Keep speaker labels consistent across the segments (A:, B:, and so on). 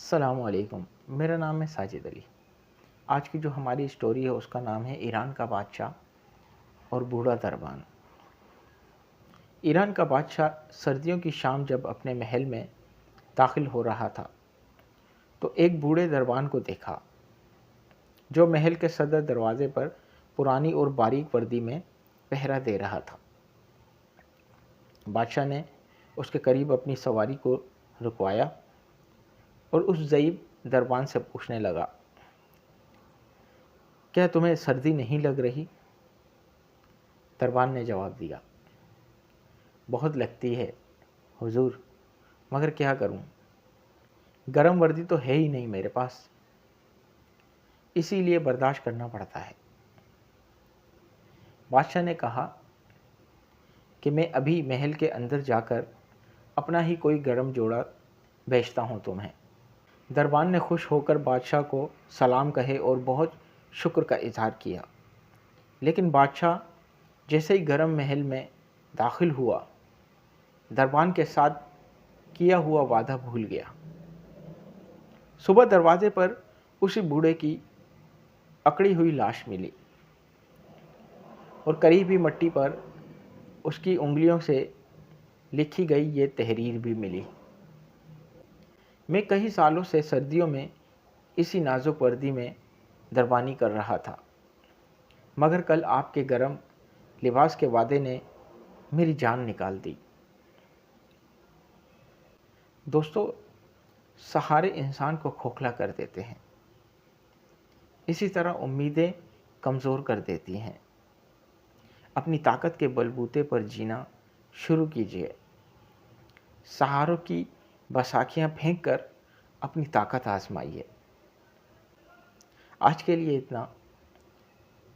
A: السلام علیکم، میرا نام ہے ساجد علی۔ آج کی جو ہماری اسٹوری ہے اس کا نام ہے ایران کا بادشاہ اور بوڑھا دربان۔ ایران کا بادشاہ سردیوں کی شام جب اپنے محل میں داخل ہو رہا تھا تو ایک بوڑھے دربان کو دیکھا جو محل کے صدر دروازے پر پرانی اور باریک وردی میں پہرا دے رہا تھا۔ بادشاہ نے اس کے قریب اپنی سواری کو رکوایا اور اس ضعیف دربان سے پوچھنے لگا، کیا تمہیں سردی نہیں لگ رہی؟ دربان نے جواب دیا، بہت لگتی ہے حضور، مگر کیا کروں، گرم وردی تو ہے ہی نہیں میرے پاس، اسی لیے برداشت کرنا پڑتا ہے۔ بادشاہ نے کہا کہ میں ابھی محل کے اندر جا کر اپنا ہی کوئی گرم جوڑا بھیجتا ہوں تمہیں۔ دربان نے خوش ہو کر بادشاہ کو سلام کہے اور بہت شکر کا اظہار کیا، لیکن بادشاہ جیسے ہی گرم محل میں داخل ہوا دربان کے ساتھ کیا ہوا وعدہ بھول گیا۔ صبح دروازے پر اسی بوڑھے کی اکڑی ہوئی لاش ملی اور قریب ہی مٹی پر اس کی انگلیوں سے لکھی گئی یہ تحریر بھی ملی، میں کئی سالوں سے سردیوں میں اسی نازک وردی میں دربانی کر رہا تھا، مگر کل آپ کے گرم لباس کے وعدے نے میری جان نکال دی۔ دوستو، سہارے انسان کو کھوکھلا کر دیتے ہیں، اسی طرح امیدیں کمزور کر دیتی ہیں۔ اپنی طاقت کے بلبوتے پر جینا شروع کیجیے، سہاروں کی بساکھیاں پھینک کر اپنی طاقت آزمائیے۔ آج کے لیے اتنا،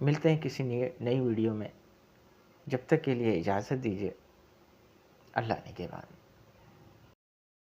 A: ملتے ہیں کسی نئی ویڈیو میں، جب تک کے لیے اجازت دیجیے، اللہ نگہبان۔